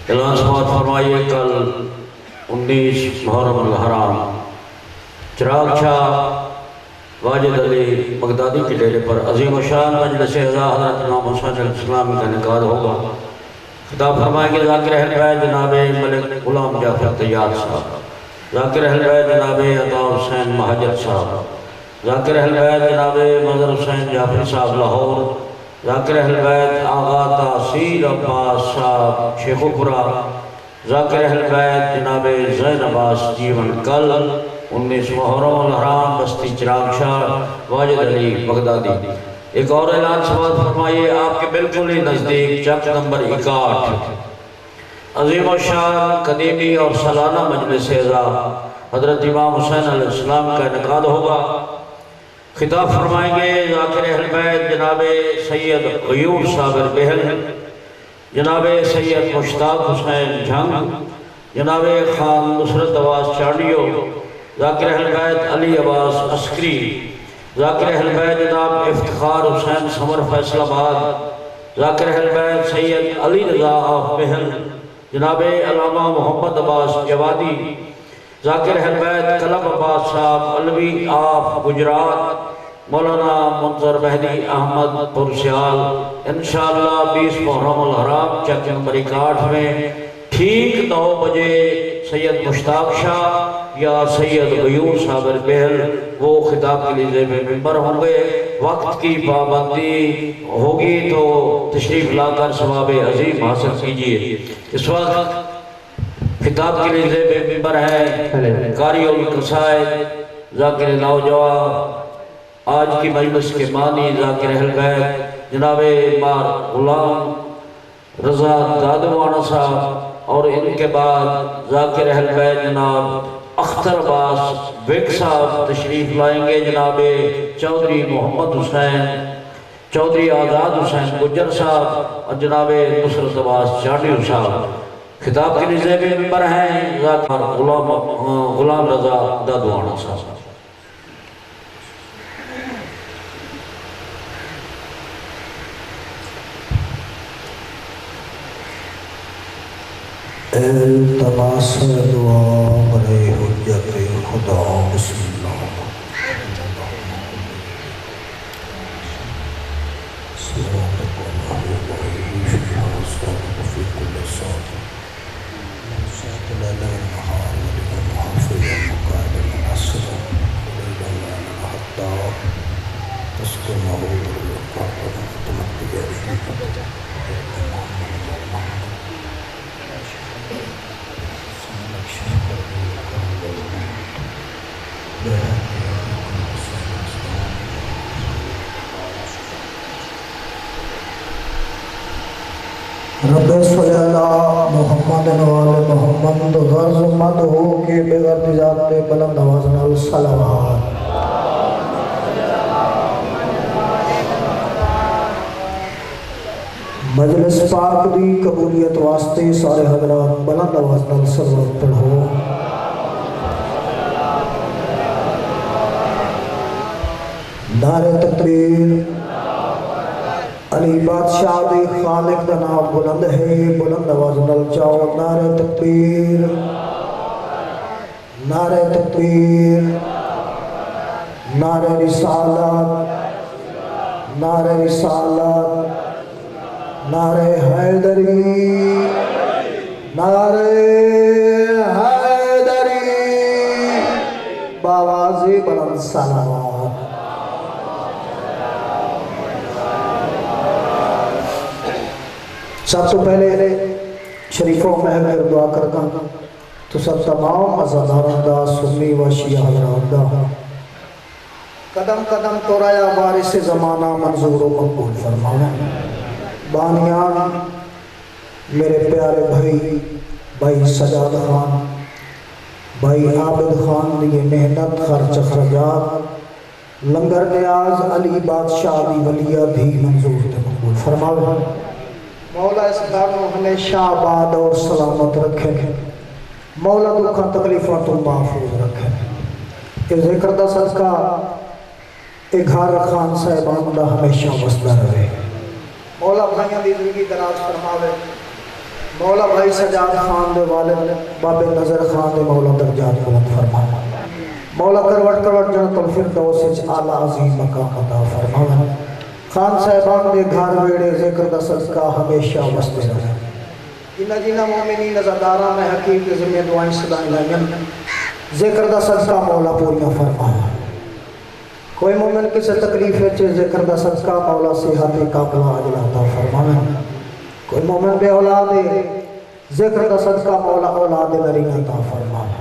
एलान समात फरमाइए कल 19 मुहर्रम हराम चिराग शाह वाजिद अली बगदादी के डेरे पर अजीम शान मजलिस अज़ा हज़रत इमाम हुसैन अलैहिस्सलाम का निकाह होगा। खिताब फरमाएंगे ज़ाकिर अहल बैत जनाब मलिक गुलाम जाफर तैयार साहब, ज़ाकिर अहल बैत जनाब अता हुसैन महाजर साहब, ज़ाकिर अहल बैत जनाब मज़हर हुसैन जाफरी साहब लाहौर, ज़ाकिर अहल बैत आगा तासीर अब्बास साहब शेखुपुरा, ज़ाकिर अहल बैत जनाब ज़ैन अब्बास जीवन कल 19 मुहर्रम हराम बस्ती चिराग शाह वाजिद अली बगदादी। एक और ऐलान समात फरमाइए आपके बिल्कुल ही नज़दीक चक नंबर 61 अजीम शान कदीमी और सालाना मजलिस अज़ा हज़रत इमाम हुसैन अलैहिस्सलाम का इनेकाद होगा। खिताब फरमाएंगे ज़ाकिर अहल बैत जनाब सैयद गयूर साबिर बेहल, जनाब सैयद मुश्ताक हुसैन झंग, जनाब खान नुसरत अब्बास चांडियो, ज़ाकिर अहल बैत अली अब्बास अस्करी, ज़ाकिर अहल बैत जनाब इफ्तिखार हुसैन समर फैसलाबाद, ज़ाकिर अहल बैत सैयद अली रज़ा आफ बेहल, जनाब अल्लामा मोहम्मद अब्बास जवादी, ज़ाकिर अहल बैत कलब अब्बास साहब अलवी आफ गुजरात, मौलाना मुंज़र मेहदी अहमद पुरसियाल इंशाअल्लाह 20 मुहर्रम हराम चक नंबर 61 में ठीक 9 बजे सैयद मुश्ताक शाह या सैयद गयूर साबिर बेहल वो खिताब के लिए ज़ेब मिंबर होंगे। वक्त की पाबंदी होगी तो तशरीफ लाकर सवाब अजीम हासिल कीजिए। इस वक्त खिताब के लिए ज़ेब मिंबर है कारी उल कसायद ज़ाकिर नौजवान आज की मजलिस के मानी ज़ाकिर अहल बैत जनाब मार गुलाम रज़ा दादवाना साहब, और इनके बाद ज़ाकिर अहल बैत जनाब अख्तर अब्बास बेग साहब तशरीफ़ लाएंगे। जनाब चौधरी मोहम्मद हुसैन, चौधरी आज़ाद हुसैन गुज्जर साहब और जनाब नुसरत अब्बास चांडियो साहब खिताब के लिए ज़ेब मिंबर हैं ज़ाकिर गुलाम रज़ा दादवाना साहब। इल्तमास दुआ बरे हुज्जत खुदा बिस्मिल्लाह रब्बे सल्लल्लाहु अला मुहम्मद वाले मोहम्मद गर्ज मद हो के बेगर्द जाते बुलंद आवाज़ नाल सलावत। मजलिस पाक दी कबूलियत वास्ते सारे हजरात बुलंद आवाज़ नाल सलावत पढ़ो। नारे तकबीर अली बादशाह दे खालिक दा नाम बुलंद है, बुलंद आवाज़ नाल जाओ नारे तकबीर, नारे तकबीर, नारे रिसालत, नारे रिसालत, नारे हैदरी, नारे हैदरी, बावाज़े बुलंद सलावत। सब तो पहले शरीफों महल दुआ करता तो सब तमाम अज़ादारों का सुन्नी व शिया हज़रात दा कदम कदम तोराया वारिस ज़माना मंजूर मकबूल फरमावे। बानियान मेरे प्यारे भाई सजाद खान, भाई आबिद खान की मेहनत खर्च खर्जात लंगर न्याज अली बादशाह की वलिया भी मंजूर मकबूल फरमावे। मौला इस घर को हमेशा आबाद और सलामत रखे, मौला दुखा तकलीफों तो महफूज रखे। इस जिक्र का सदका ये घर खान साहिबान का हमेशा वसदा रहे। मौला भाइयों की जिंदगी दराज फरमावे, मौला भाई सजाद खान दे वालिद बाबे नजर खान दे मौला दर्जात बुलंद फरमा। मौला करवट करवट जन्नतुल फिरदौस विच आला अजीम मकाम अता फरमा। खान साहिबान दे घर वेड़े जिक्र दा सदका हमेशा वसते रहे। जिन्ना जिन्ना मोमिनीन नज़रदारा में हकीम के ज़िम्मे दुआएं सदाएं लाइन जिक्र दा सदका मौला पूरियां फरमा। कोई मोमिन किसी तकलीफ च जिक्र दा सदका मौला सेहत कामला अजल अता फरमावे। कोई मोमिन बे औलाद है जिक्र दा सदका मौला औलाद नरी अता फरमावे।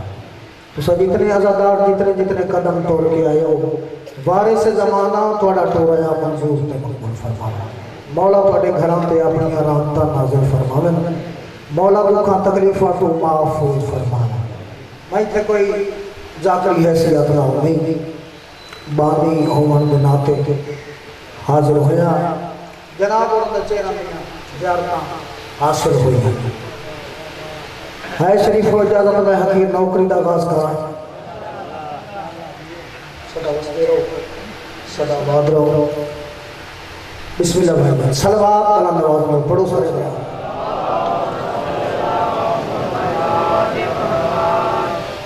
तो सब जितने आज़ादार जितने जितने कदम तोड़ के आए हो वारिस ज़माना थोड़ा टोराया मंजूर ते मकबूल फरमावे। मौला तुहाडे घरां ते अपनी रहमतां नाज़िल फरमावे। मौला दुखां तकलीफां तो महफूज फरमावे। मैं इत्थे कोई जाकरी हैसियत ना नहीं बानी होवन दे नाते हाजिर होया जनाब और चेहरा में ज़ियारतां हासिल हुई है शरीफ हो इजाजत में हकीर नौकरी का आगाज करा। सदा वसते रहो सदा आबाद रहो। बिस्मिल्लाह भाई सलवात वाला नवाज में पढ़ो सारे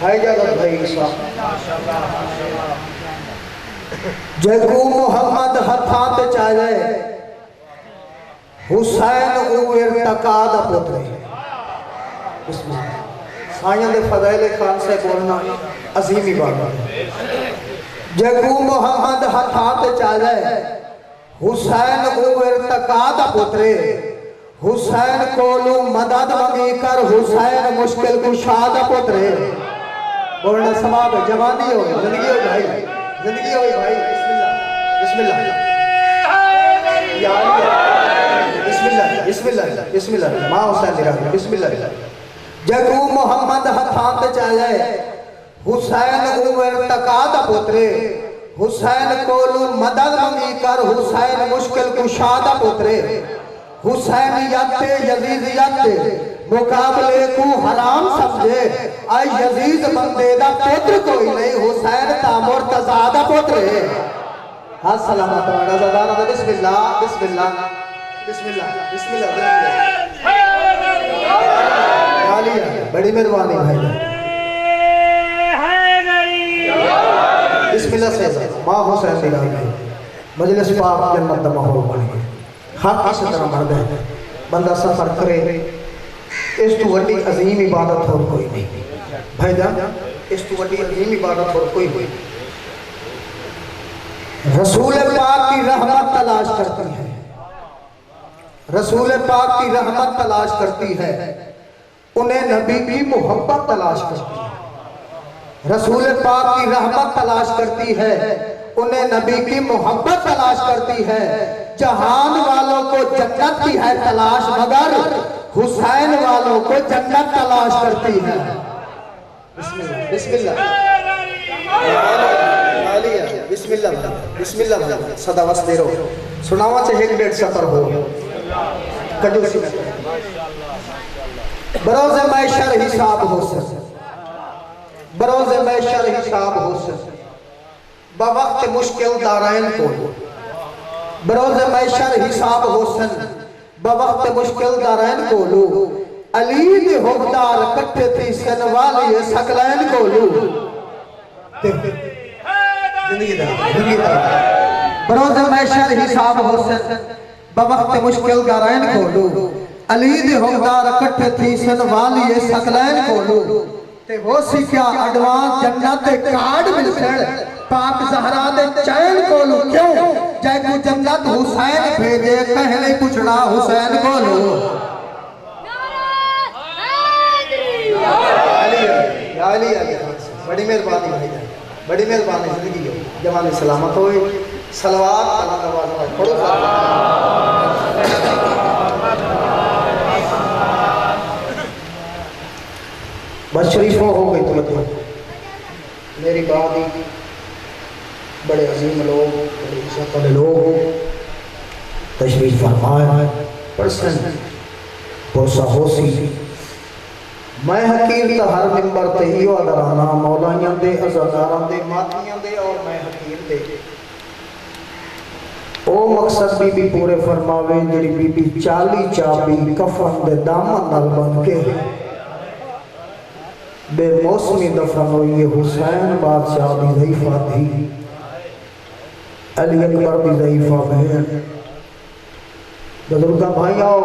है इजाजत भाई जगू मोहम्मद हथात चाहे हुसैन उवेर तकाद पुत्र साइयां दे फज़ाइल खान से बोलना अजीम इबादत है। जगू मोहम्मद हथात चाहे हुसैन उवेर तकाद पुत्र हुसैन कोलू मदद मंगी कर हुसैन मुश्किल कुशाद पुत्र बोलना सवाब जवानी हो जिंदगी हो भाई जिंदगी हो भाई। बिस्मिल्लाह बिस्मिल्लाह बिस्मिल्लाह बिस्मिल्लाह मां हुसैन निरा बिस्मिल्लाह। जगू मोहम्मद हथात चाहे हुसैन उमर तकाद पुत्र हुसैन कोलू मदद मंगी कर हुसैन मुश्किल कुशाद पुत्र हुसैन यत्ते यजीद यत्ते मुकाबले को हराम समझे आई यजीद बंदे दा पुत्र कोई नहीं हुसैन ता मुर्तज़ा दा पुत्र है। अस्सलाम वालेकुम बिस्मिल्लाह बिस्मिल्लाह बिस्मिल्लाह बिस्मिल्लाह बड़ी मेहरबानी भाई बिस्मिल्लाह से मां हुसैन दी राह में मजलिस पाक जन्नत दा माहौल बन गया। हक इस तरह बढ़ता है बंदा सफर करे इस तो वड्डी अजीम इबादत और कोई नहीं भाई जान इस तो वड्डी अजीम इबादत और कोई नहीं। रसूल पाक की रहमत तलाश करती है रसूल पाक की रहमत तलाश करती है उन्हें नबी की मोहब्बत तलाश करती है। रसूल पाक की रहमत तलाश करती है उन्हें नबी की मोहब्बत तलाश करती है। जहान वालों को जन्नत की है तलाश मगर हुसैन वालों को जन्नत तलाश करती है। बिस्मिल्लाह बिस्मिल्लाह बिस्मिल्लाह बिस्मिल्लाह सदा वसते रहो सुनावा से एक डेढ़ सफर हो कजूसी बरोज़े मैशर हिसाब हो बरोज़े मैशर हिसाब हो बवक्त मुश्किल दारैन को बरोज़े मैशर हिसाब हो बवक्त मुश्किल दारैन को लो अली दे होगदार कट्टे थी सन वाली सकलैन को लो बरोज़े मैशर हिसाब हो बवक्त मुश्किल दारैन को लो अली दे होगदार कट्टे थी सन वाली सकलैन को लो ते वो सी क्या एडवांस जन्नत दे कार्ड मिलसन पाक ज़हरा दे चैन को लो क्यों जय को जन्नत हुसैन भेजे कहले पूछना हुसैन को लो अली बड़ी मेहरबानी भाई बड़ी मेहरबानी जिंदगी हो जवानी सलामत हो सलवात अल्लाह नवाज पढ़ो बस शरीफ हो गई तो मेरी बात ही बड़े अजीम लोग बड़े इज्जत वाले लोग तशरीफ फरमाए पर्सन पुरसा होसी मैं हकीर ता हर मिंबर ते इहो अदराना मौलाइयां दे अज़ादारां दे मातियां दे और मैं हकीर दे ओ मकसद बीबी पूरे फरमावे जेड़ी बीबी 40 चाबी कफन दे दामन नाल बन के बेमौसमी दफन हुई हुसैन बादशाह दी ज़ईफ़ा थी अली अकबर दी ज़ईफ़ा बहन बुजुर्गा भाई आओ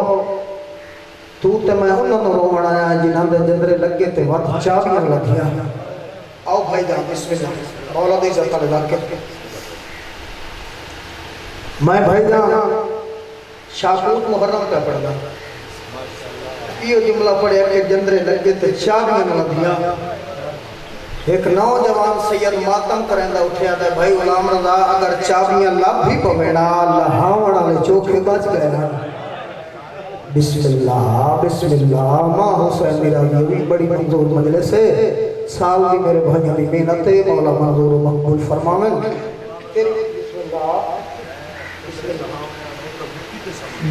तू ते मैं उन्होंने रोवण आया जिन्हां दे जंदरे लगे ते वध चाबियां लगियां आओ भाई जान बिस्मिल्लाह मौला दी इज्जत वाले लग के मैं भाई जान शाबूत मुहर्रम का पढ़ना ये जुमला पढ़िया के जंदरे लगे ते चाबियां लगियां एक नौजवान सैयद मातम करेंदा उठिया ते भाई गुलाम रज़ा अगर चाबियां लब भी पवेना लहावण वाले चौके बच गए ना बिस्मिल्लाह बिस्मिल्लाह मां हुसैन मेरा ये भी बड़ी मंजूर मजलिस है साल की मेरे भाइयों की मेहनत है मौला मंजूर मकबूल फरमावें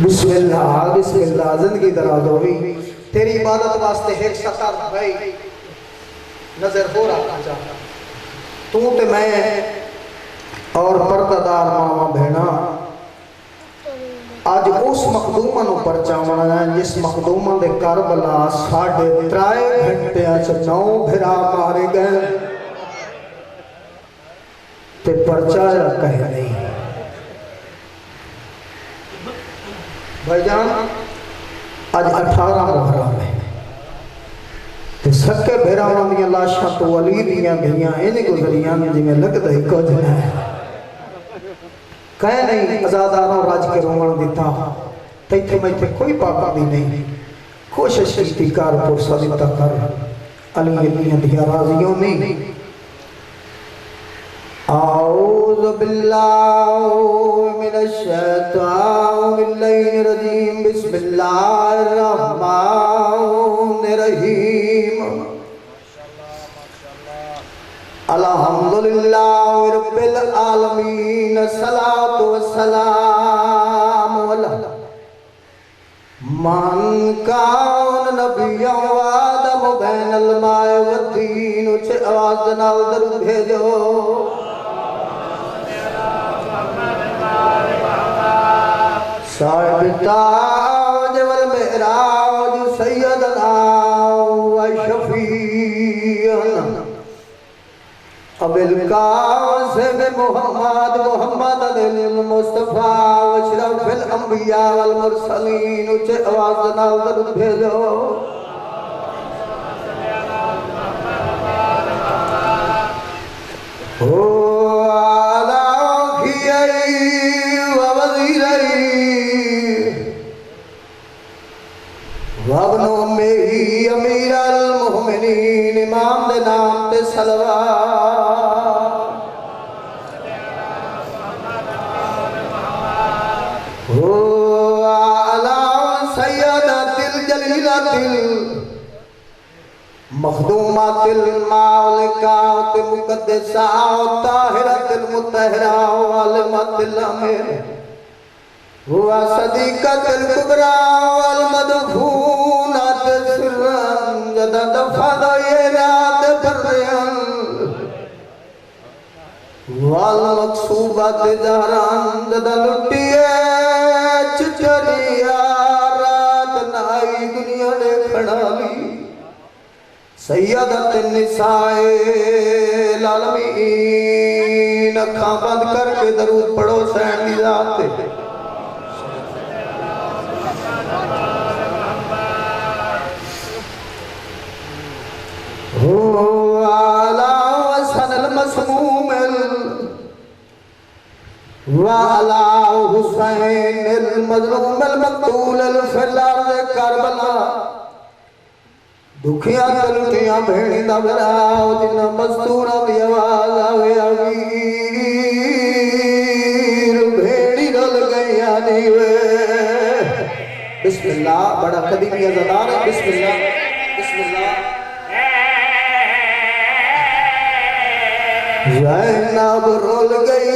बिस्मिल्लाह बिस्मिल्लाह जिंदगी दराज होगी तेरी इबादत वास्ते एक सतर भाई नजर हो रहा जा तू ते मैं और पर्दादार मामा भेणा आज उस मखदूमा नु परचावना है जिस मखदूमा दे करबला 3.5 घंटे च 9 भिरा मारे गए ते परचाया कह नहीं भाईजान आज 18 मुहर्रम है ते सके भेरावां दी लाशां तो अली दियां गईयां इन गुजरियां जिवें लगदा ही कुछ है कह नहीं आजादारों राज के रोवण दिता तैथे मैथे कोई पाबंदी नहीं कोशिश की कर पुरसा दिता कर अली अलियां दियां राजियों नहीं आऊज़ु बिल्लाहि मिनश शैतानिर रजीम बिस्मिल्लाहिर रहमानिर रहीम अल्हम्दुलिल्लाहि रब्बिल आलमीन सलातु वस्सलाम अला मन कान नबियों आदम बैनल माए वदीन उच्च आवाज नाल दरूद भेजो साहिब ताज वल मेराज सैयदना व शफीअना अबिल कासिम मुहम्मद अल मुस्तफा अशरफुल अंबिया वल मुरसलीन उच्च आवाज नाल दरूद भेजो ओ आला खियई व वज़ीरई वबनो मेही अमीर अल मोमिनीन इमाम दे नाम ते सलवात हो आला सय्यदतिल जलीलतिल मखदूमातिल मालिकात मुक़द्दसा ताहिरतिल मुतहरा वालिमतिल अमीर हुआ सदीक़तुल कुबरा वल मदफूनत सिर्रन जदद फदयरात बर्रन वल मकसूबत जहरान जदद लुटिए चचरिया रात नाई दुनिया ने खड़ाली सैयदत निसाए लालमीन अखां बंद करके दरूद पढ़ो सैन दी जात हो आला वसनल मसमूमिल वाला हुसैन मज़लूम मक़तूल फिल अर्ज़ करबला दुखिया तलुटिया भेणी दा बराओ जिन्ना मस्तूरा दी आवाज आवे अमीर भेड़ी रल गईया नीवे बिस्मिल्लाह बड़ा कदीमी अज़ादार है बिस्मिल्लाह बिस्मिल्लाह ज़ैनब रोल गई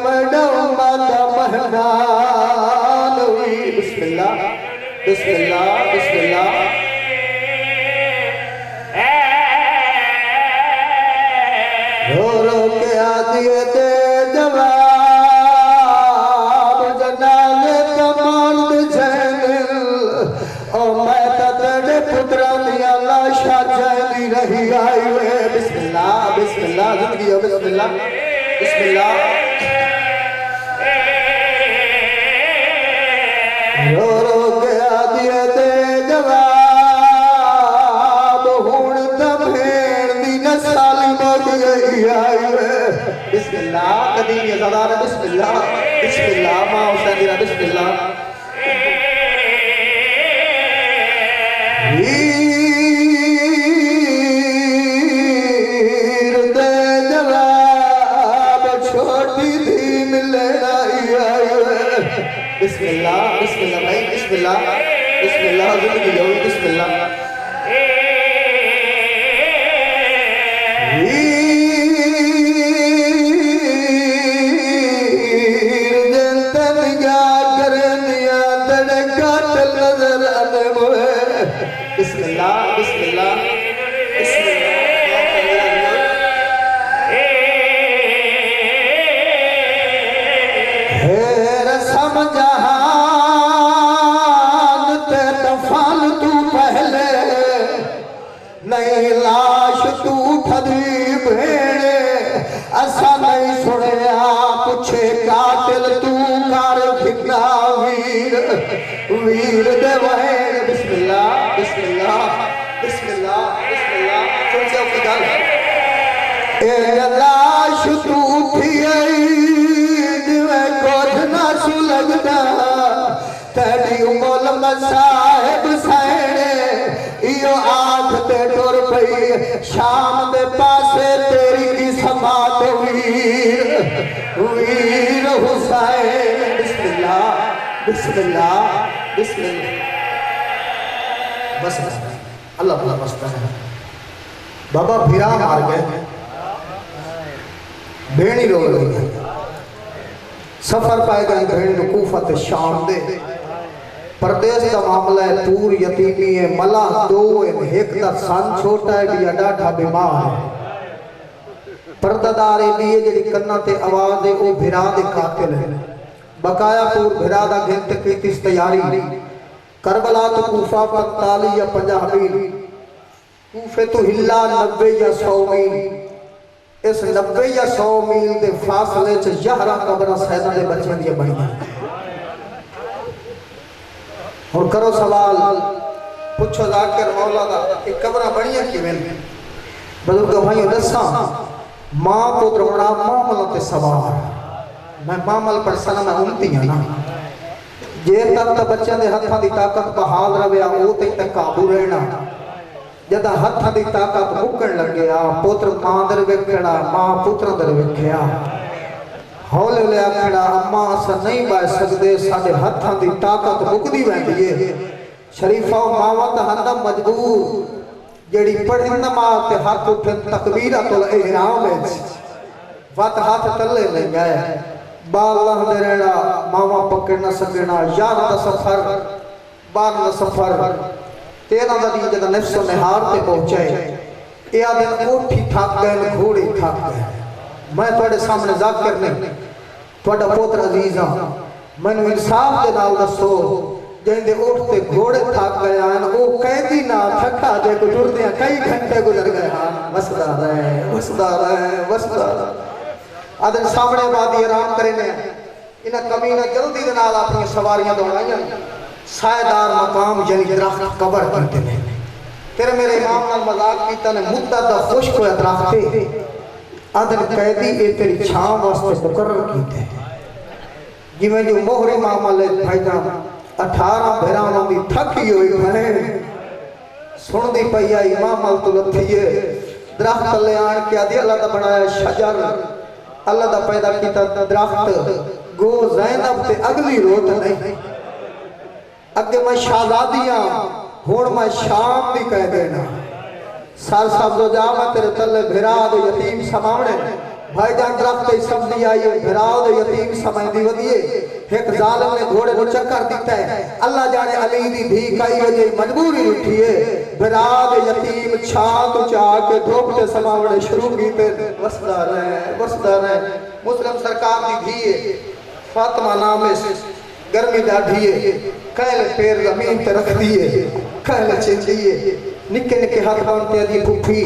मैडम माता महनान हुई बिस्मिल्लाह बिस्मिल्लाह बिस्मिल्लाह रो रो के आदिए ते नहीं आई वे। बिस्मिल्लाह बिस्मिल्लाह जिंदगी हो बिस्मिल्लाह बिस्मिल्लाह। रो रो के आदिए दे जवाब हुण त भेण दी नसाली मोड़ गई आई वे। बिस्मिल्लाह कदीम ये ज़रार बिस्मिल्लाह बिस्मिल्लाह माँ हुसैन दी बिस्मिल्लाह। वीर दे जवाब छोटी थी मिले आई आई वे। बिस्मिल्लाह बिस्मिल्लाह भाई बिस्मिल्लाह बिस्मिल्लाह जिंदगी हो बिस्मिल्लाह। बिस्मिल्लाह बिस्मिल्लाह है रसम जहान ते दफन तू पहले नहीं लाश तू ठदी भेड़े असा नहीं सुनिया पुछे कातिल तू कर भिन्ना वीर वीर दे वैन। बिस्मिल्लाह बिस्मिल्लाह बिस्मिल्लाह बिस्मिल्लाह। सुन से अपनी गल ए लाश तू उठी आई जिवें कुछ ना सु लगदा तेरी उमल मसाहिब सैने इयो आख ते टुर पई शाम दे पासे तेरी की समात वीर वीर हुसैन। बिस्मिल्लाह बिस्मिल्लाह बिस्मिल्लाह। बस अल्लाह अल्लाह बसता है। बाबा फिरा मार गए भेड़ी रो गई सफर पाए गए भेड़ कूफा ते शाम दे परदेस का मामला है। तूर यतीमी है मला दो एक दा सन छोटा है भी डाठा बीमार है। पर्दादार लिए जेडी कन्ना ते आवाज है वो भिरा दे कातिल है। बकाया पूर भिरा दा गिनत की तैयारी करबला तो कूफा 45 या 50 मील कूफे तो हिला 90 या 100 मील। इस 90 या 100 मील के फासले च 11 कब्र सैदा के बच्चों दी बनी। और करो सवाल पुछो जाकर मौला दा कि कब्र बनिया किवें। बुजुर्ग भाइयों दसा मां पुत्र होना मामला ते सवार मैं मामल पर सना मैं उमती हां ना जे तक बच्चों के हथों की ताकत बहाल रहे वो तक काबू रहना। जद हथ की ताकत मुकन लगे पुत्र मां दर वेखड़ा मां पुत्र दर वेख्या हौले हौले आखड़ा अम्मा अस नहीं बह सकते साडे हथों की ताकत मुकदी वहदी है। शरीफा मावा तो हंदम मजबूर जेड़ी पढ़े नमाज ते हाथ उठे तकबीरतुल इहराम वत हाथ तले ले गए बाल्लाह दे रहना मावा पकड़ न सकना यार दा सफर 12 सफर 13 दा दिन जब नफ्स निहार पे पहुंचे या दिन ओठी थक गए घोड़े थक गए। मैं तुहाडे सामने जाकिर नहीं तुहाडा पुत्र अजीज हां मैनू इंसाफ दे नाल दसो जिंदे उठते घोड़े थक गए हैं वो कैदी ना थका जे को टुरदे कई घंटे गुजर गए हैं। वसदा रहे वसदा रहे वसदा आदन सामने बादी आराम करेने इना कमीना जल्दी दे नाल अपनी सवारियां दौड़ाइयां सायदार मकाम यानी दरख्त कबर करते ने तेरे मेरे इमाम नाल मजाक कीता ने मुद्दत दा खुश्क होया दरख्त आदन कैदी ए तेरी छां वास्ते मुकर्रर कीते जिवें जो मोहरे मामले भाईजान 18 भेरावां दी थकी होई बहन सुनदी पई आई मामल तो लथिए दरख्त ले आन के आदि अल्लाह दा बनाया शजर अल्लाह दा पैदा कीता दरख्त गो ज़ैनब ते अगली रोत नहीं अगे मैं शहजादियां हुण मैं शाम दी कह देना सर सब जो जा मैं तेरे तले भिरा दे यतीम समावणे भाईजान दरख्त सब्जी आई भिरा दे यतीम समय दी वदिए एक जालिम ने घोड़े को चक्कर दिता है अल्लाह जाने अली दी भी कई वजे मजबूरी उठी है भिरा दे यतीम छात चा के धूप ते समावणे शुरू कीते वसदा रहे मुस्लिम सरकार दी भी है फातिमा नाम है गर्मी दाढ़ी है कहले पैर जमीन पे रख दिए कहले चिंदिए निके निके हाथ बनते अदी फुफी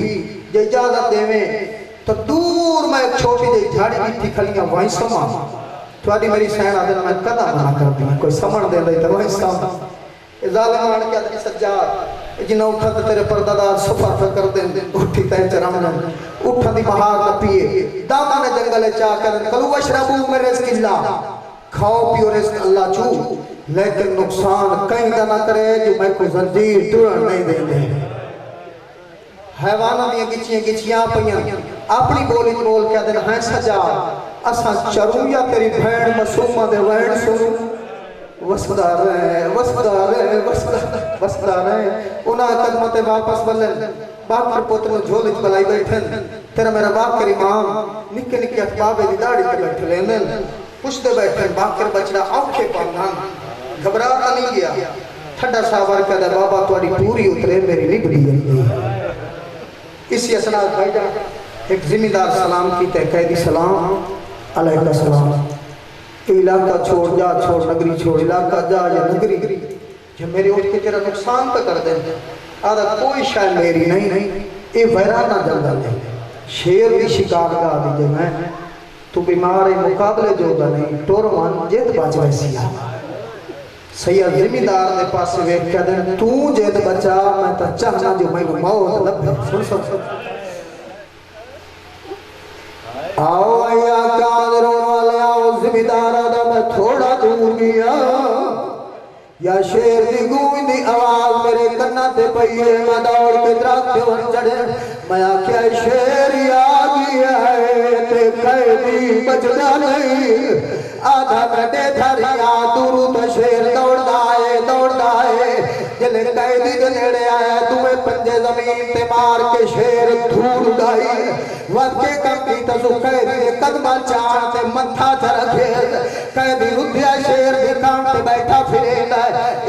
जे इजाजत देवे तो दूर मैं एक छोटी जी झाड़ी भी थी खलियां वहीं समा थोड़ी मेरी सैन आदन मैं कदा मना कर दी कोई समझ दे दे तो वहीं समा जालिमान के अदी सज्जाद जिन्ना उठा तो तेरे परदादार सफा कर दे उठी तय चरम उठा दी बहार न पिए दामा ने जंगल चा कर कलू वशरबू मेरे रिज़्क़िल्ला खाओ पियो रिज़्क़ अल्लाह चू लेकिन नुकसान कहीं का ना करे जो मैं को जंजीर तोड़ नहीं देंगे हैवाना दी गिचियां गिचियां पईयां अपनी बोली बोल के दिन है सजा असा चरू या तेरी भैन मासूमा दे वैन सुनू वसदार है उना कदम ते वापस बलन बाप के पुत्र नु झोले च बलाई बैठन तेरा मेरा बाप करी मां निके निके अखबाबे दी दाढ़ी ते बैठ लेंदन पुछते बैठन बाप के बचड़ा औखे पाना घबरा नहीं गया ठड्डा सावर कहदा बाबा तुम्हारी पूरी उतरे मेरी निगड़ी गई इसी असनाद भाईजान एक जिम्मेदार सलाम की ते कैदी सलाम अलैका सलाम इलाका छोड़ जा छोड़ नगरी छोड़ इलाका जा या नगरी जब मेरे उठ के तेरा नुकसान तो कर दे आदा कोई शाय मेरी नहीं ये वैराना जंगल है शेर की शिकार का दीजिए मैं तू बीमार है मुकाबले जोगा नहीं टोर मान जेत बाज वैसिया सैयद जिम्मेदार ने पास वेख के दिन तू जेत बचा मैं तो चाहना जो मैं मौत लभे सुन आओ आया कादरों वाले आओ जिम्मेदार दा मैं थोड़ा दूर गया या शेर दी गूंजी आवाज मेरे कन्ना ते पई है मैं दौड़ के दरख्त वर चढ़े मैं आख्या शेर आ गया है ते कैदी बचदा नहीं आधा घंटे धरिया दूर तो शेर दौड़दा है जले कैदी दे नेड़े आया तुम्हें पंजे जमीन ते मार के शेर धूल उड़ाई वद के कंपी तसु कैदी दे कदम चार ते मथा च रखे कैदी रुधिया शेर दे कान ते बैठा फिरेंदा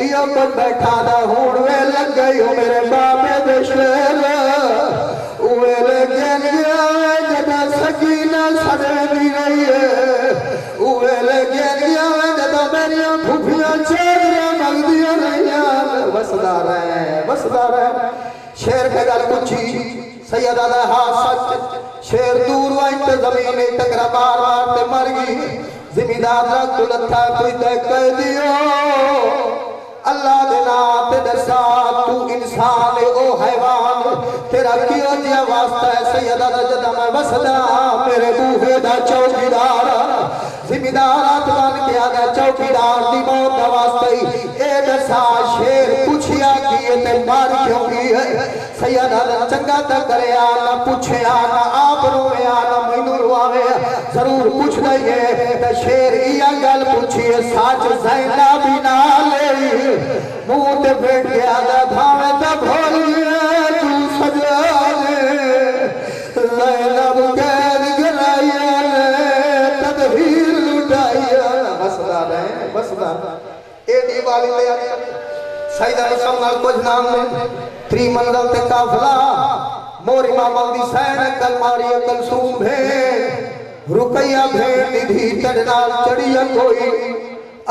इयो कुछ बैठा दा हुण वे लग गई हो मेरे बाबे दे शेर वे लगे गया जदा सकीना सड़े दी रही है वे लगे गया जदा मेरी फुफियां चेहरे मगदियां रहियां बसदार है शेर के गल पूछी सैयद आदा हाथ सच शेर दूर वाइन ते जमीन टकरा मार मार ते मर गई जिम्मेदार रख लथा कोई ते कह दियो अल्लाह दे नाम ते दसा तू इंसान है ओ हैवान तेरा कियो जिया वास्ता है सैयद आदा जदा मैं वसदा मेरे बूहे दा चौकीदार जिम्मेदार आत्मान के आगा चौकीदार दी मौत दा वास्ता ए दसा शेर पूछिया कि ते मार क्यों की है सैयद आदा चंगा ता करे ना पूछे ना आप रोवे ना मैनू रोवे जरूर पूछ दईए ते शेर इया गल पूछी सच ज़ैना भी ना ले मुंह ते बैठ गया दा भावे ता भोल तू सजाने ज़ैनब कैद गलाया तदबीर लुटाया बसदा ए दीवाली तैयार सईदा मुसलमान कुछ नाम ने त्री मंगल ते काफला मोरी मामा दी सैन कलमारी कलसूम भेड़ रुकैया भेड़ निधि तड़नाल चढ़िया कोई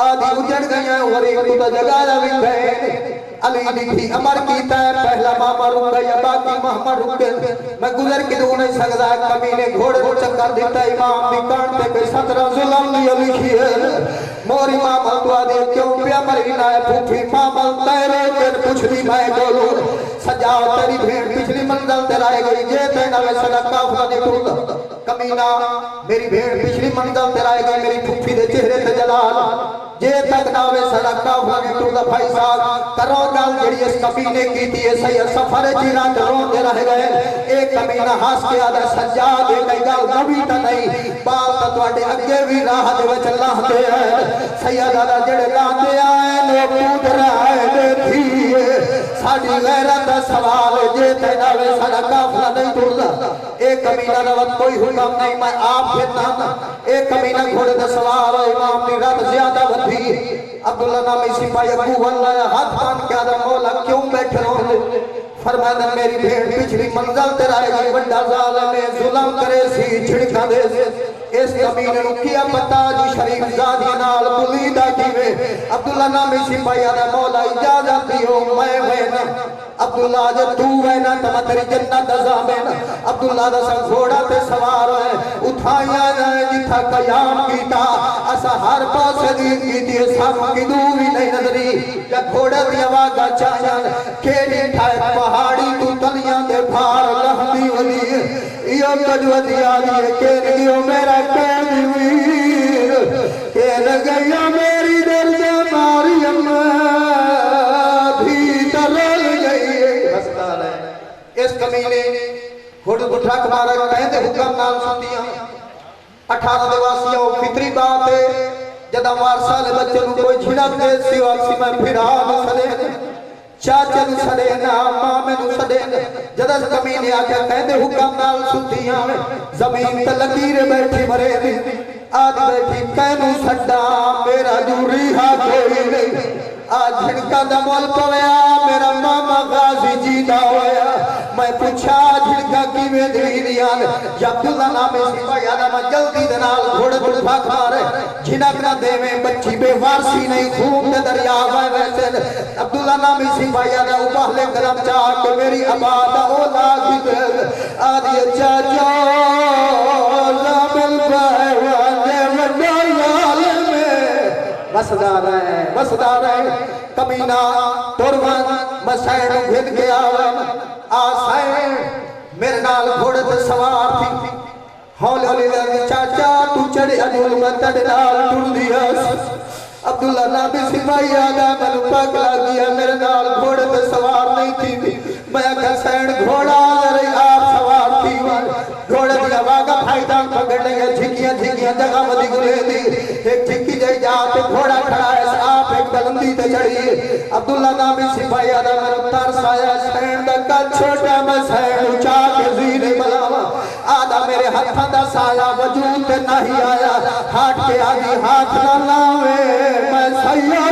आदि उजड़ गया वरी तो जगाया भी गए अली लिखी अमर कीता है पहला मामा रुक गया बाकी मोहम्मद रुक गए मैं गुजर के दो नहीं सकदा कमीने घोड़े को चक्कर देता इमाम दी कान पे कोई 17 जुल्म लिखी है मोरी मामा तो आदि क्यों पिया मरी ना फूफी मामा तेरे के पूछदी मैं बोलूं सजा तेरी भेड़ पिछली मंजिल ते रह गई जे ते नवे सदा काफला ने टूट कमीना मेरी भेड़ पिछली मंजिल ते रह गई मेरी फूफी दे चेहरे ते जलाल जे तक नावे सदा काफला ने टूट भाई साहब करो गल जेड़ी इस कमीने कीती है सही सफर जीरा रोंदे रह गए एक कमीना हंस के आदा सजा दे कई गल नवी ता नहीं बाप ता ਤੁਹਾਡੇ ਅੱਗੇ ਵੀ ਰਾਹ ਦੇ ਵਿੱਚ ਲਾਹਦੇ ਆ ਸैयद आदा जेड़े लांदे आए नो कूद रहे देखिए साडी गैरत दा सवाल जे ते नावे साडा काफला नहीं टुरदा एक कमीना रवत कोई हुक्म नहीं मैं आप फिरना एक कमीना घोड़े दा सवार इमाम दी रत ज्यादा वधी अब्दुल्ला नामी सिपाही अबू वल्ला हाथ बांध के आदा मौला क्यों बैठे रोंदे फरमाया मेरी भेड़ पिछली मंजिल ते रहेगी बड़ा जालिम जुल्म करे सी छिड़का दे इस कमीने नु किया पता जी शरीफ जादी नाल बुलीदा कीवे अब्दुल्ला नामी सिपाही दा मौला इजाजत दियो मैं वेना अब्दुल्ला जे तू वेना तो मैं तेरी जन्नत दा जामिन अब्दुल्ला दा संग घोड़ा ते सवार है उठाया जिथा कयाम कीता असा हर पासे दी कीती सब किदू भी नहीं नजरी या घोड़े दी आवाज चाहन केड़ी ठाए पहाड़ी तू तलियां दे भार लहंदी वली यो कजवती आली के लियो मेरा कैदी वीर के लगया मेरी दिल से मारी अम्मा भीतर गई हंसता है इस कमीने हुड उठा मारा कहते हुक्म नाल सुनदियां 18 दिवासियों फितरी बात है जदा वारसा ले बच्चे नु कोई झिड़क दे सिवा मैं फिरा न सदे चाचा नु सदे ना मामे नु सदे जदा कमीने आके कहते हुक्म नाल सुनदियां जमीन ते लकीर बैठी मरे आज बैठी कैनू सड्डा मेरा दूरी हा कोई नहीं आज झिड़का दा मोल पवया मेरा मामा गाजी जीदा होया मैं पूछा झिड़का किवें दी दिया अब्दुल्ला नामे सिपाही दा मैं जल्दी दे नाल घोड़े घोड़ भाग मारे झिड़क ना देवे बच्ची बेवारसी नहीं खून दे दरिया में वैसे अब्दुल्ला नामे सिपाही दा उबाले कदम चाह के मेरी आबाद औलाद की आदि चाचा जामिल पहवाने वडाल में बसदार है कमीना तुरवन मसैन भिद गया आसैन मेरे नाल घोड़े पे सवार थी हौले हौले चाचा तू चढ़े अजूल में तड़ नाल टुर दिया अब्दुल्ला नाबी सिपाही आगा मैनू पग लग गया मेरे नाल घोड़े पे सवार नहीं थी मैं सैन घोड़ा रही आप सवार थी घोड़े दी आवाज़ फायदा पकड़ लिया झिकियां जगह मदी गुले दी एक झिकी जाई जाते घोड़ा खड़ा है आप एक बुलंदी ते चढ़ी अब्दुल्ला नामी सिपाही आदा मेरे तरस आया सैन दा छोटा मैं सैन ऊंचा के जीरे बलावा आदा मेरे हाथां दा साया वजूद ते नहीं आया हाथ के आदि हाथ ना लावे मैं सैया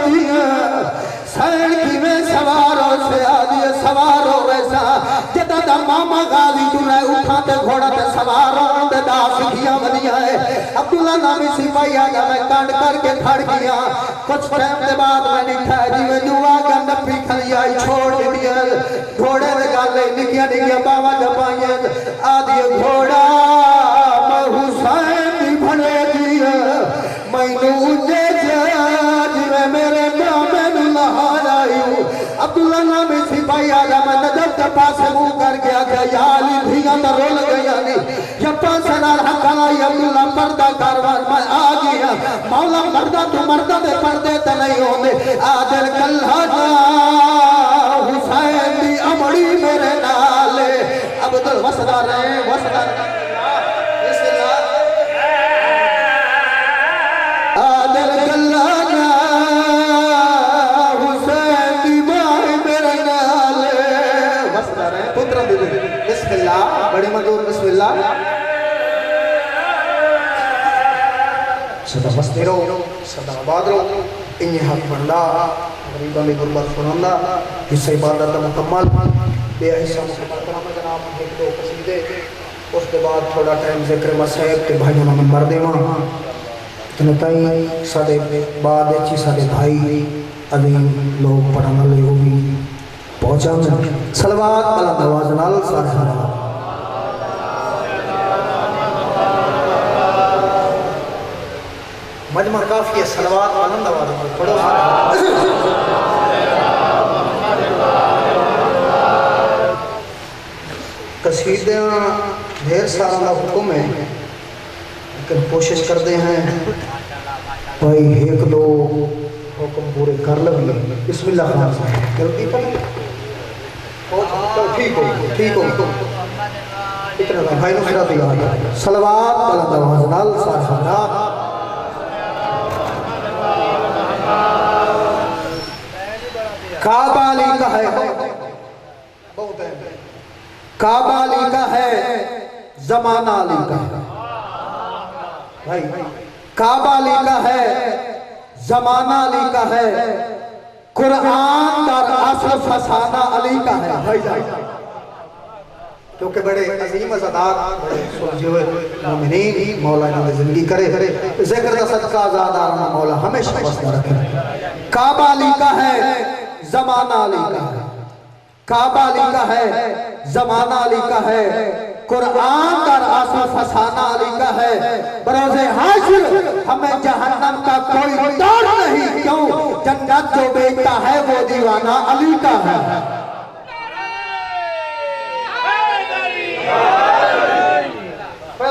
दिया सैन की में सवारों से आदि सवारों वैसा जदा दा मामा गाली चुरा उठा ते घोड़ा ते सवारों दे दास किया बनिया है अब्दुल्ला नामी सिपाही आया मैं कांड करके खड़ गया कुछ टाइम के बाद मैं निठा जीवे जुआ का नपी खलिया छोड़ दिया घोड़े दे गाले निकिया बावा जपाइया आदि घोड़ा मैं हुसैन दी भने दिया मैनू जे जिवे मेरे मामे नु लहारायू अब्दुल्ला नामी सिपाही आया मैं नजर के पास मुंह कर गया कि याली धिया तो रोल गया नहीं यप्पा सनार हकाई अब्दुल्ला पर्दा कारवान मैं आ गया मौला मर्दा तू मर्दा दे पर्दे ते नहीं होंदे आदर कल्हा हुसैन दी अमड़ी मेरे नाल अब्दुल वसदा रहे आदर कल्हा हुसैन दी मां मेरे नाल वसदा रहे पुत्र दे बिस्मिल्लाह बड़ी मजूर बिस्मिल्लाह सदा मस्ती रहो सदा आबाद रहो इन्हें हक बंदा गरीबा में गुरबत फुरांदा हिस्सा इबादत मुकम्मल बेहिस्सा मुकम्मल कराम जनाब एक दो कसीदे उसके बाद थोड़ा टाइम जिक्र मसाइब के भाइयों में नंबर देवा तनताई साडे बाद अच्छी साडे भाई अदीम लोग पढ़ने वाले हो भी पहुंचा सलवात वाला नवाज नाल सारा मजमा काफी है सलवात वाला नवाज पढ़ो कसीदे ढेर सारा का हुक्म है लेकिन कोशिश करते हैं भाई एक दो हुक्म पूरे कर लगे बिस्मिल्लाह खान साहब जल्दी तो ठीक हो इतना भाई नुसरा तैयार सलवात वाला नवाज नाल सारा काबा अली का है बहुत है काबा अली का है जमाना अली का है भाई काबा अली का है जमाना अली का है कुरान दर असर फसाना अली का है भाईजान, क्योंकि बड़े अजीम अज़ादार बड़े सुलझे हुए मोमिनीन मौला इन्होंने जिंदगी करे जिक्र का सदका आज़ादाराना मौला हमेशा बसता रखे। काबा अली का है, ज़माना अली का है, काबा अली का है, ज़माना अली का है, कुरान का असर फसाना अली का है, बरोज़े हाशिर हमें जहन्नम का कोई डर नहीं, क्यों जन्नत जो बेचता है वो दीवाना अली का है।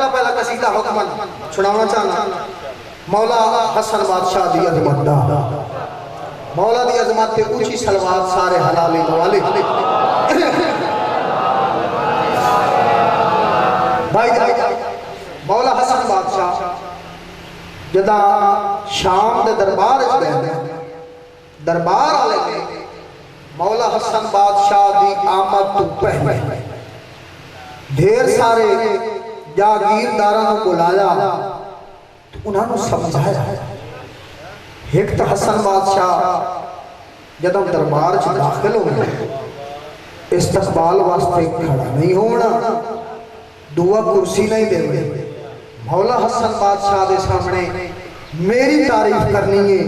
पहला कसीदा हुक्मन सुनाना चाहना मौला हसन बादशाह दी अजमत दा, मौला दी अजमत ते ऊंची सलवात सारे हलाली वाले भाई मौला हसन बादशाह जदा शाम दे दरबार च गए, दरबार वाले ने मौला हसन बादशाह दी आमद तो पहले ढेर सारे जागीरदारां को बुलाया तो उन्होंने समझाया। एक तो हसन बादशाह जब दरबार च दाखिल हो गए, इस्तकबाल वास्ते खड़ा नहीं होना, दुआ कुर्सी नहीं देनी, मौला हसन बादशाह के सामने मेरी तारीफ करनी है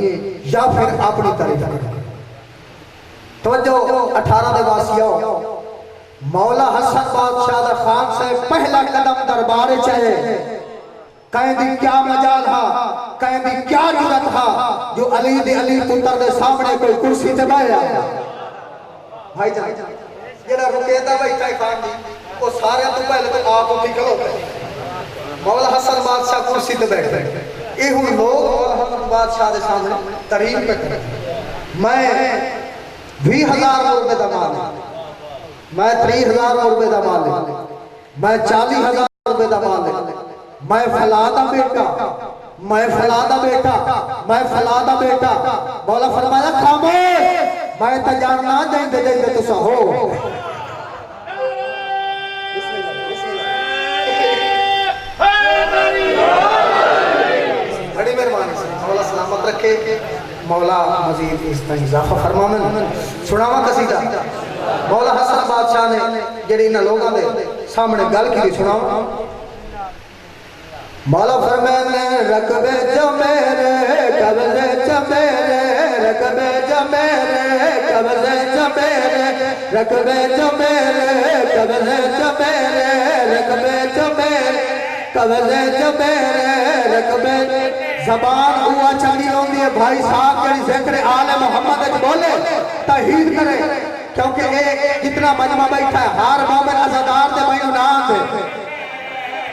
या फिर अपनी तारीफ करनी। तवज्जो 18 दे वासियो, मौला हसन बादशाह दा खान से पहला कदम दरबार च है, कहीं दी क्या मजाल हा, कहीं दी क्या जुरत हा जो अली दे अली पुत्र दे सामने कोई कुर्सी ते बैठा। भाई जान जेड़ा रुकेदा बैठा है खान दी वो सारे तो पहले तो आप उठी खड़ोते, मौला हसन बादशाह कुर्सी ते बैठे, ये हुन लोग मौला हसन बादशाह दे सामने तारीफ करते। मैं 20,000 रुपए दा मालिक, मैं 30,000 रुपए दा मालिक, मैं 40,000 रुपए दा मालिक, मैं फला दा बेटा, मैं फला दा बेटा, मैं फला दा बेटा। मौला फरमाया खामोश, मैं तो जानना जाइंदे जाइंदे तुसा हो। बड़ी मेहरबानी से मौला सलामत रखे, मौला मजीद इसमें इजाफा फरमावन। सुनावा कसीदा मौला हसन बादशाह ने जेड़ी इन लोगों के सामने गल की सुनाओ। मौला फरमाने रकबे जो मेरे कब्जे च मेरे, रकबे जो मेरे कब्जे च मेरे, रकबे जो मेरे कब्जे च मेरे, रकबे जो मेरे कब्जे च मेरे, रकबे जबान हुआ चली होंदी है भाई साहब जेड़ी जिक्र आले मोहम्मद बोले तहीद करे, क्योंकि ये जितना मजमा बैठा है हर मोमिन अज़ादार दे मैनू नाम दे।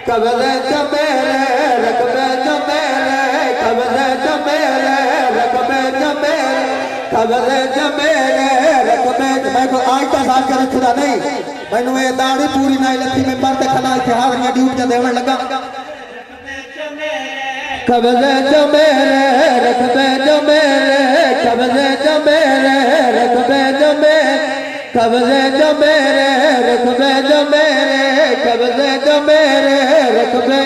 कब्जे च मेरे रकबे च मेरे, कब्जे च मेरे रकबे च मेरे, कब्जे च मेरे रकबे। मैं को आज तो साथ कर खुदा नहीं, मैनू ये दाढ़ी पूरी नहीं लथी, मैं पर ते खला के हावरियां ड्यूट जा देवन लगा। कब्जे च मेरे रकबे च मेरे, कब्जे च मेरे रकबे च मेरे, कब्जे च मेरे रकबे च मेरे, कब्जे च मेरे रकबे,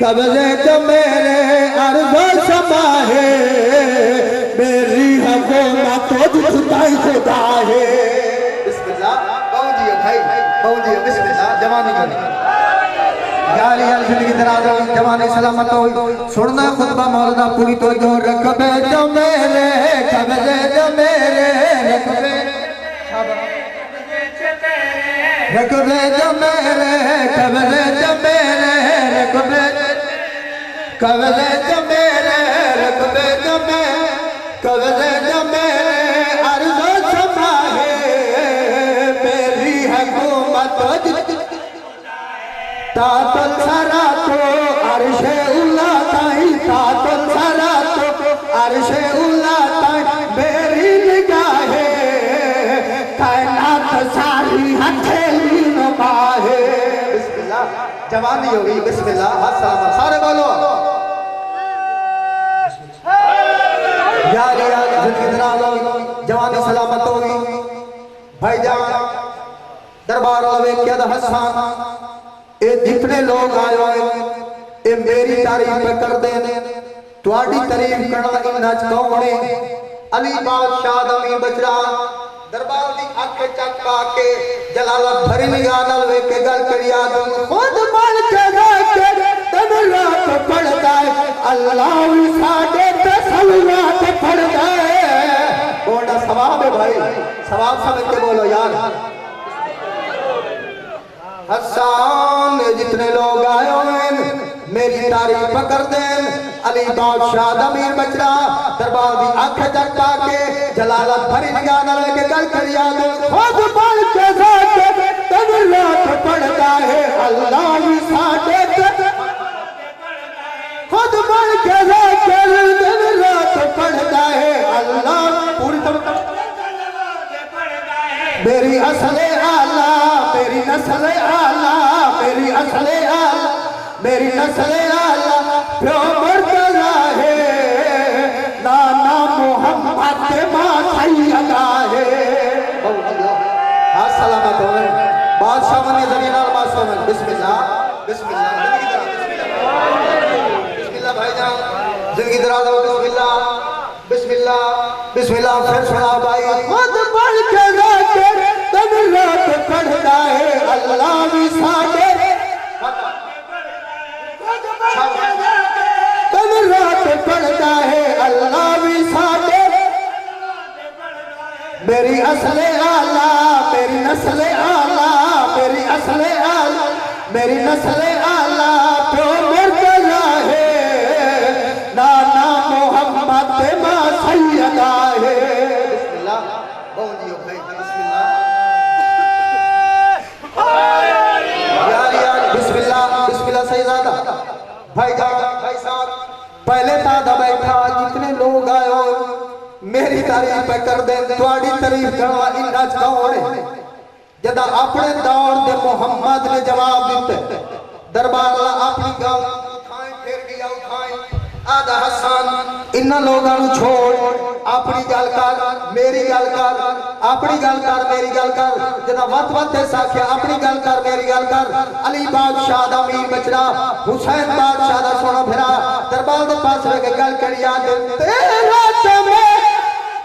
कब्जे च मेरे अर्ज़ो शमा है मेरी हुकूमत तो खुदाई खुदा है। बिस्मिल्लाह बाऊजी भाई बाऊजी बिस्मिल्लाह जवानी कर यार यार जिंदगी दराज हो जवानी सलामत हो। सुनना खुतबा मौलाना पूरी तो जो रकबे च मेरे, कब्जे च मेरे रकबे, रकबे च मेरे, कब्जे च मेरे रकबे, कब्जे च मेरे रकबे च मेरे, कब्जे च मेरे अर्ज़ो शमा है मेरी हुकूमत तातल सरा तो अर्शे उल्ला ताई, तातल सरा तो अर्शे उल्ला ताई मेरी निगाहे कायनात सारी हथेली नुमा है। बिस्मिल्लाह जवानी हो गई, बिस्मिल्लाह हाथ सलामत सारे बोलो यार यार जिंदगी दराज हो जवानी सलामत हो गई। भाईजान दरबार वाले क्या हसन ये जितने लोग आए हुए ये मेरी तारीफ कर देने, तुहाडी तारीफ करना इन्ना च कौन है? अली बादशाह दा मीर बचड़ा दरबार दी आंखें चक पा के जलालत भरी निगाह नाल वे के गल करिया खुद बन के जाके दिन रात पढ़दा है अल्लाह भी साडे ते सलवात पढ़दा है कोड़ा सवाब है भाई सवाब समझ के बोलो यार हसन जितने लोग आए हैं मेरी तारीफ कर दें अली बादशाह अमीर बचरा दरबार दी आंखें चक पा के जलालत भरी निगाह नाल के गल करिया खुद बन के जाके दिन रात पढ़दा है अल्लाह भी साडे ते खुद बन के जाके दिन रात पढ़दा है अल्लाह पूरी तरह मेरी असले आला मेरी नस्ले आला मेरी असले आला मेरी नस्ले आला प्यो मर्तजा है नाना मोहम्मद मां सैयदा है सलामत हो बादशाह मने जमीन और बादशाह मन बिस्मिल्लाह बिस्मिल्लाह बिस्मिल्लाह भाईजान जिंदगी दराज हो बिस्मिल्लाह बिस्मिल्लाह बिस्मिल्लाह फिर सुना भाई खुद पढ़ के जाके दिन रात पढ़दा है अल्लाह भी साडे दिन रात पढ़दा है अल्लाह भी साडे मेरी असले आला मेरी नस्ले आला मेरी असले आला मेरी नस्ले आला प्यो मर्तजा है नाना मोहम्मद मां सैयदा है बिस्मिल्लाह बोलियो भाई बिस्मिल्लाह यार बिस्मिल्लाह बिस्मिल्लाह सैयदा भाई साहब पहले तादा बैठा जितने लोग आए हो मेरी तारीफ पे कर दे तुम्हारी तारीफ करवा इन्ना कौन है जदा अपने दौर दे मोहम्मद ने जवाब दिते दरबार वाला अपनी गल उठाए फिर गया उठाए आदा हसन इन्ना लोगों को छोड़ अपनी गल कर मेरी गल कर अपनी गल कर मेरी गल कर जदा वत वत साख्या अपनी गल कर मेरी गल कर अली बादशाह दा अमीर बचड़ा हुसैन बादशाह दा सोना फिरा दरबार दे पास रह के गल करिया तेरा तमे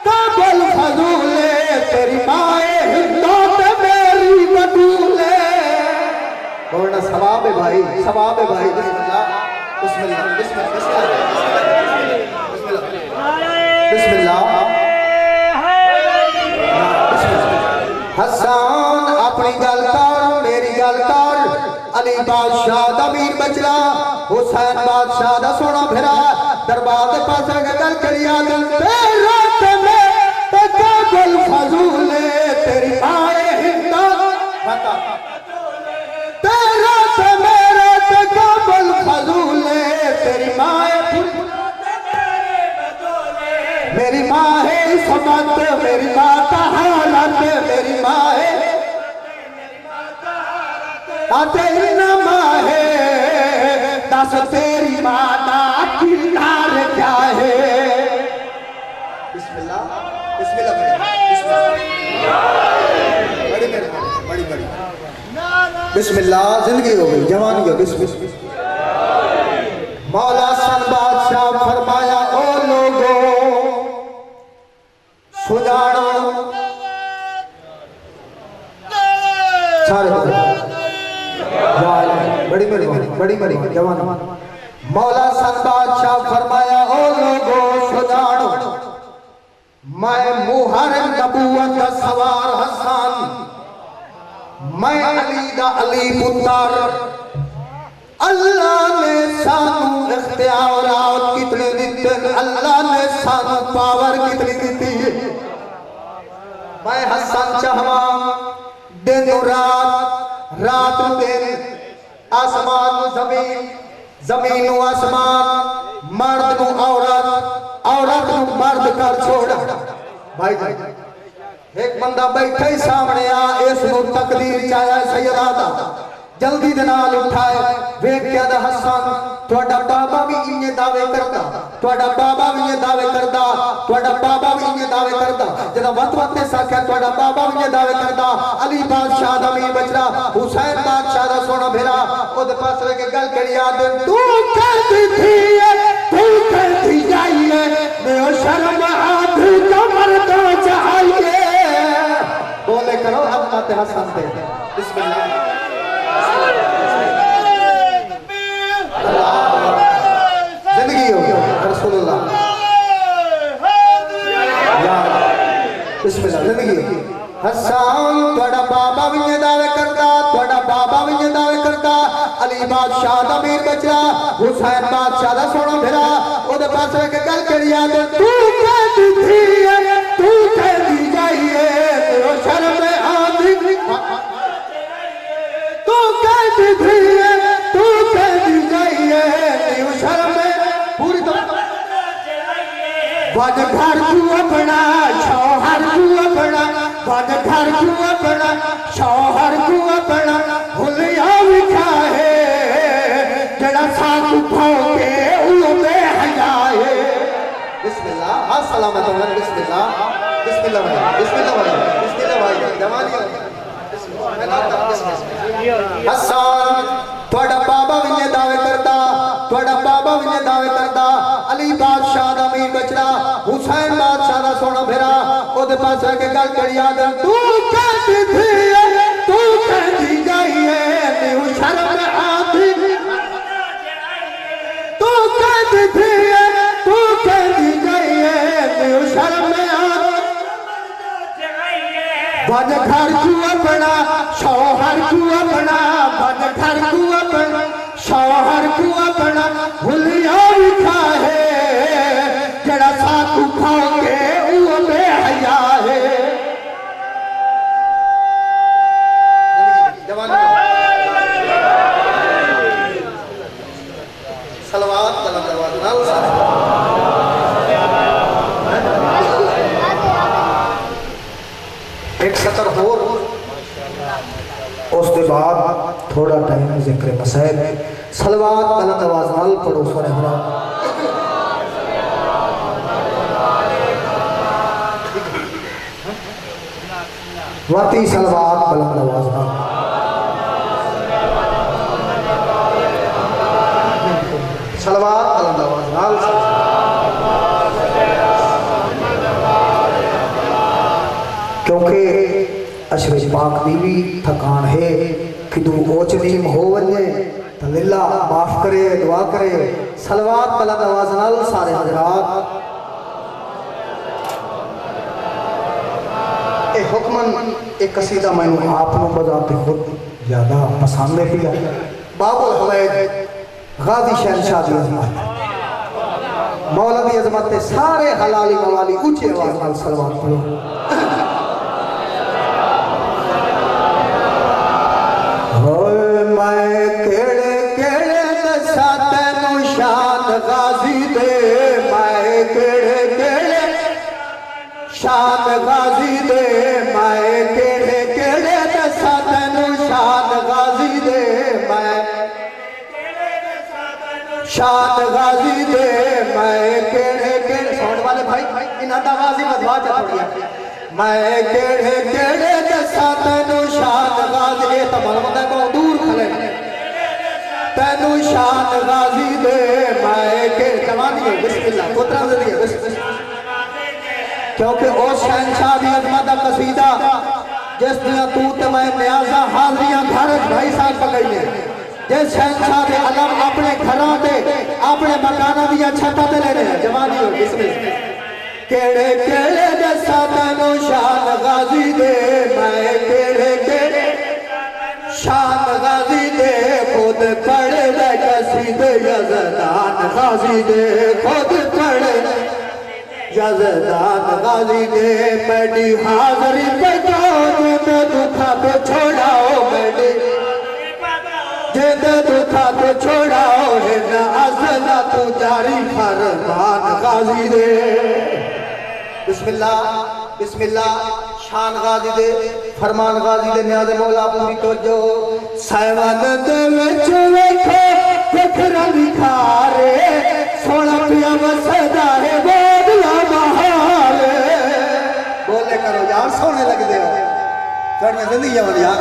काबल फजूले तेरी माए हिंदो ते मेरी बदूले बोलना सवाब है भाई सवाब है भाई बिस्मिल्लाह बिस्मिल्लाह बिस्मिल्लाह बिस्मिल्लाह हसन अपनी गल कर मेरी गल कर अली बादशाह दा अमीर बचड़ा हुसैन बादशाह दा सोना फिरा दरबार दे पास गल करिया तेरा तमे काबल फजूले तेरी माए हिंदा बता तेरा तमे काबल फजूले तेरी माए मेरी माँ है समत मेरी माँ का हालत मेरी माँ है आते न माँ है दस तेरी माँ का किरदार क्या है बिस्मिल्लाह बिस्मिल्लाह बड़ी मेहरबानी बड़ी बड़ी बिस्मिल्लाह जिंदगी हो गई जवानी हो गई मौला सन बादशाह फरमाया ओ लोगों सुजानो सारे बड़ी बड़ी जवान मौला सन बादशाह फरमाया ओ लोगों सुजानो मैं मुहर्रम नबूवत का सवार हसन मैं अली दा अली पुत्र अल्लाह ने सानू इख्तियारात कितने दिते अल्लाह ने सानू पावर कितनी दी मैं हसन चाहवा दिन रात रात दिन आसमान जमीन जमीन आसमान मर्द नु औरत औरत नु मर्द कर छोड़ भाई एक बंदा बैठे ही सामने आ इस नु तकदीर चाया सैयदा दा जल्दी दे नाल उठाए वेख के दा हसन ਤੁਹਾਡਾ बाबा भी इन्ने दावे करदा ਤੁਹਾਡਾ बाबा भी इन्ने दावे करदा ਤੁਹਾਡਾ बाबा भी इन्ने दावे करदा जदा वत वत ते साख्या ਤੁਹਾਡਾ बाबा भी इन्ने दावे करदा अली बादशाह दा अमीर बचड़ा हुसैन बादशाह दा सोना भेरा ओदे पास रह के गल करी याद तू कहती थी तू कहती जाइए मैं शर्म आधी कमर तो चाहिए ते हसन ते बिस्मिल्लाह जिंदगी हो रसूलुल्लाह या बिस्मिल्लाह जिंदगी हसन थोड़ा बाबा भी दावे करता थोड़ा बाबा भी दावे करता अली बादशाह दा मीर बचरा हुसैन बादशाह दा सोना फिरा ओदे पास एक गल करी याद तू कहती थी तू कहती जाइए तेरो शर्म आंधी तू कहती थी तू कहती जाइए तेरो शर्म पूरी तो बद घर तू अपना शौहर तू अपना बद घर तू अपना शौहर तू अपना भुलिया लिखा है जड़ा साथ उठाओगे उमे हजाए बिस्मिल्लाह अस्सलाम वालेकुम बिस्मिल्लाह बिस्मिल्लाह भाई बिस्मिल्लाह भाई बिस्मिल्लाह भाई जवानी हसन थोड़ा बाबा भी ये दावे करता थोड़ा बाबा भी ये दावे करता अली बादशाह दा मीर बचरा हुसैन बादशाह दा सोना फिरा ओदे पास के गल करी याद तू कहती थी तू कहती जाइए तू शर्म आती तू कहती थी तू कहती जाइए तू शर्म आती बद घर तू अपना शौहर तू अपना बद घर तू अपना शौहर तू अपना भुलिया लिखा है जड़ा साथ उठाओगे वो बेहया है सलवात एक सतर होर उस दे बाद थोड़ा टाइम जिक्र मसैब सलवात बुलंद आवाज नाल पढ़ो सुने हमरा वाती सलवात बुलंद आवाज नाल सलवात बुलंद आवाज नाल क्योंकि अशरफ पाक दी भी थकान है कि तू ओच नीम हो वने तो लिल्ला माफ करे दुआ करे सलवात बुलंद आवाज नाल सारे हजरात ए हुक्मन एक कसीदा मैनू आप नु बजाते खुद ज्यादा पसंद है पिया बाबुल हवैद गाजी शहनशाह दी अजमत मौला दी अजमत ते सारे हलाली मवाली ऊंची आवाज नाल सलवात पढ़ो मैं केड़े केड़े दसा तेनू शान गाजी दे मैं केड़े केड़े शान गाजी दे मैं केड़े केड़े दसा तेनू शान गाजी दे मैं शान गाजी दे मैं केड़े केड़े साउंड वाले भाई इन्हां दा आवाज ही बदवा चा थोड़ी मैं केड़े केड़े दसा तेनू शान गाजी दे तो मालूम है बहुत दूर खले तेनू शान गाजी दे मैं के जवानी है बिस्मिल्लाह पुत्रा जल्दी है क्योंकि ओ शहनशाह दी अजमत दा कसीदा जिस दियां तू ते मैं न्याजा हाजरियां घर भाई साहब पकई ने जिस शहनशाह दे अलम अपने घरां ते अपने मकानां दी छत्तां ते लेने जवानी हो बिस्मिल्लाह केड़े केड़े दसा तेनू शान गाजी दे मैं केड़े केड़े शान गाजी दे खुद पढ़ ले कसीदे यज़दान गाजी दे खुद पढ़ यज़दान गाजी दे मेरी हाज़री पे जाओ जिंदे दुखा पे छोड़ाओ मेरी जिंदे दुखा पे छोड़ाओ है न अज़ला तू जारी फरमान गाजी दे बिस्मिल्लाह बिस्मिल्लाह शान गाजी दे फरमान गाजी दे न्याज़ मौला पूरी तवज्जो सावन दे विच वेखे वखरा विखारे सोना पिया वसदा है बोदला बहार बोले करो यार सोने लगदे हो थोड़ी जिंदगी वाली यार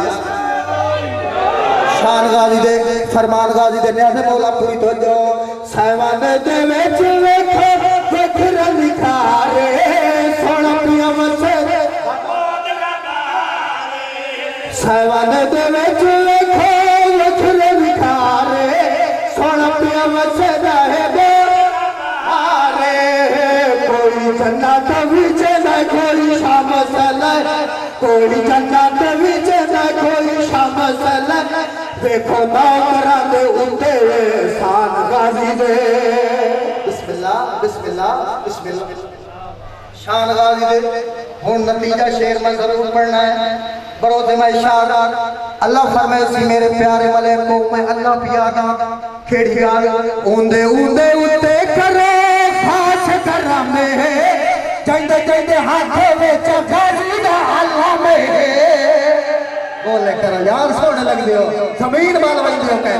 शान गाजी दे फरमान गाजी दे न्याज़ मौला पूरी तवज्जो सावन दे विच वेखे वखरा विखारे सोना पिया वसदा सैवन दे विच वेखो वछले विखारे सुन पिया वसदा है बारे कोई जन्नत विच न कोई शाम सलै कोई जन्नत विच न कोई शाम सलै देखो नौकरां दे उत्ते शान गाजी दे बिस्मिल्लाह बिस्मिल्लाह बिस्मिल्लाह शान गाजी दे हुन नतीजा शेर में जरूर पढ़ना है बरोज़े में इशाद अल्लाह फरमाए सी मेरे प्यारे मले को मैं अल्लाह पियादा खेड़ी गाल ऊंदे ऊंदे उत्ते करो खास करा में जंदे जंदे हाथे विच गाजी दा अल्लाह में बोले कर यार सोने लग दियो जमीन बाल बन दियो कह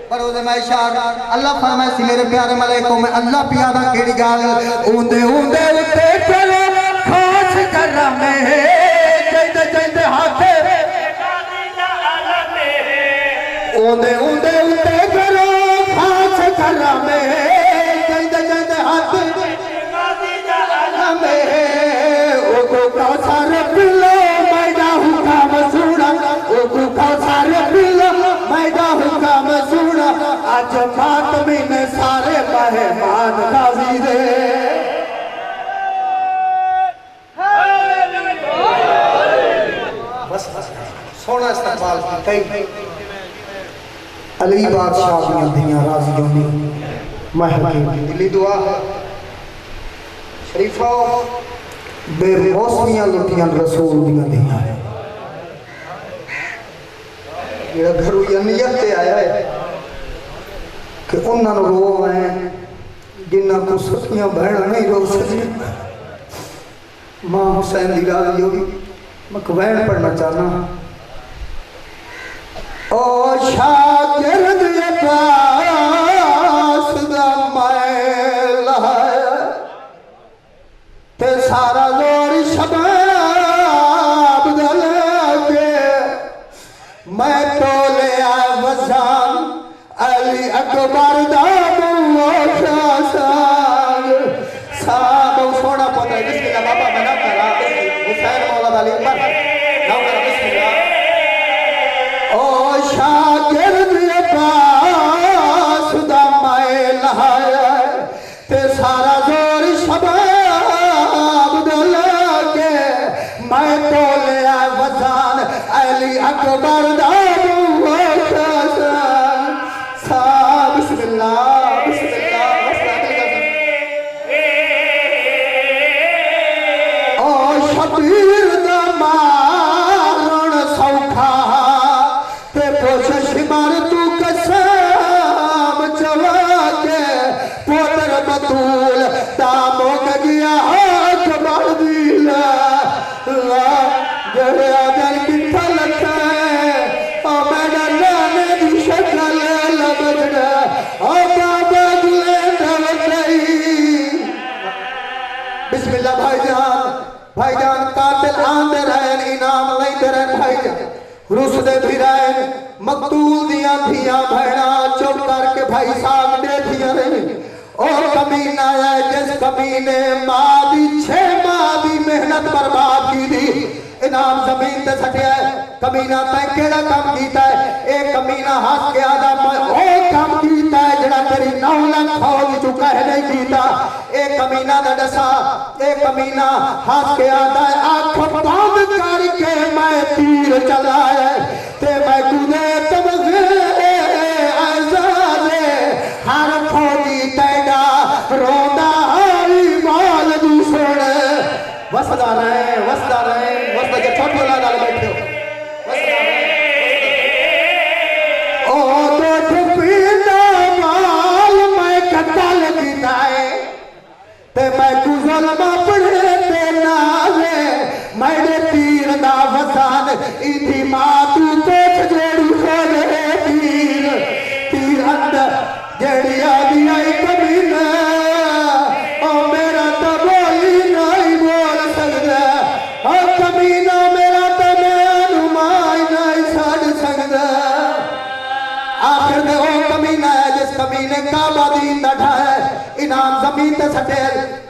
बरोज़े में इशाद अल्लाह फरमाए सी मेरे प्यारे मले को मैं अल्लाह पियादा खेड़ी गाल ऊंदे ऊंदे उत्ते करो खास करा में जंदे जंदे हाथे ऊंदे ऊंदे उत्ते करो खास करा में जंदे जंदे हाथे में ओ को कौसर पिलो मैदा हुकाम सुना ओ को कौसर पिलो मैदा हुकाम सुना आज मातमी ने सारे मेहमान गाजी दे बस सोना इस्तकबाल की अली बादशाह दियां दियां राजियों ने महकी दिली दुआ शरीफा बेमौसमियां लुटियां रसूल दियां दियां ये घरू ये नियत ते आया है कि उन्हां नु रो मैं जिन्ना को सखियां बहन नहीं रो सकी मां हुसैन दी राजी होगी मैं कवैन पढ़ना चाहना ओ शागिर्द पास दा मैला ते सारा जोर शबाब दल के मैं तो ले आया वसान अली अकबर दा साहब सोना पता है बिस्मिल्लाह बाबा बना करा हुसैन मौला अली अकबर नाम करा बिस्मिल्लाह ओ शागिर्द पास दा मैला ते सारा जोर शबाब दल के मैं तो ले आया वसान अली अकबर दा साहब बिस्मिल्लाह बिस्मिल्लाह ओ शबीर दा मारण सौखा ते कोशिश मार तू कसम चला के पोतर बतूल दामो गया हाथ मार दिला जड़े आदर की फलक ओ मेरा नाने दी शक्ल लबजड़ा ओ बाबा गुले दवई बिस्मिल्लाह भाईजान कातिल आंदे रहन इनाम लेंदे रहन भाईजान रुसदे भी रहन मकतूल दियां थियां भैणा चुप करके भाई साहब बैठियां रही ओ कमीना है जिस कमीने मां दी 6 माह दी मेहनत बर्बाद की दी इनाम जमीन ते सटिया है कमीना तैं केड़ा काम कीता है ए कमीना हंस के आदा मैं ओ काम कीता है जेड़ा तेरी 9 लाख फौज चु कह नहीं कीता ए कमीना दा दसा ए कमीना हंस के आदा आंख बंद करके मैं तीर चलाया ते मैं कूदे तमगे आजादे हर फौजी तेरा रोंदा आई माल दी सुन वसदा रहे वसदा के छोटो लाल बैठे ओ तो ठुपीना माल मैं कतल कीता है ते मैं गुजल मा पड़े ते नाले मैंने तीर ना वसान इधी मां तू पेट जेड़ी खोले तीर अंदर जेड़ी आ गई आई कमीना ओ मेरा तो बोली नहीं बोल सकदा ओ कमीना मेरा तो मैं नुमाई नहीं छड़ सकदा आखिर में ओ कमीना है जिस कमीने काबा दीन दा ढाया इनाम जमीन ते सटे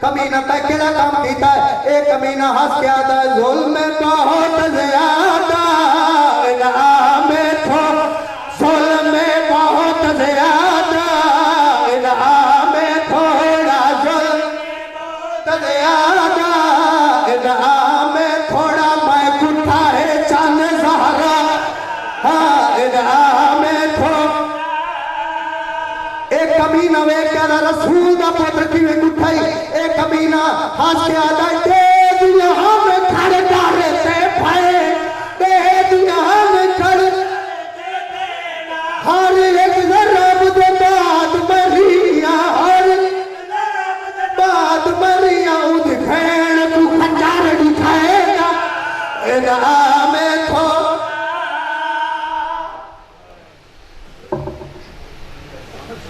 कमीना ते केड़ा काम कीता ए कमीना हंस के आदा जुल्म बहुत ज्यादा कमीना वे क्या रसूल दा पुत्र की वे उठाई ए कमीना हंस के आदा दे दुनिया में खड़े डारे ते भाई दे दुनिया में खड़े हर एक रब दे बाद मरिया हर बाद मरिया उद खैन तू खंजार दिखाएगा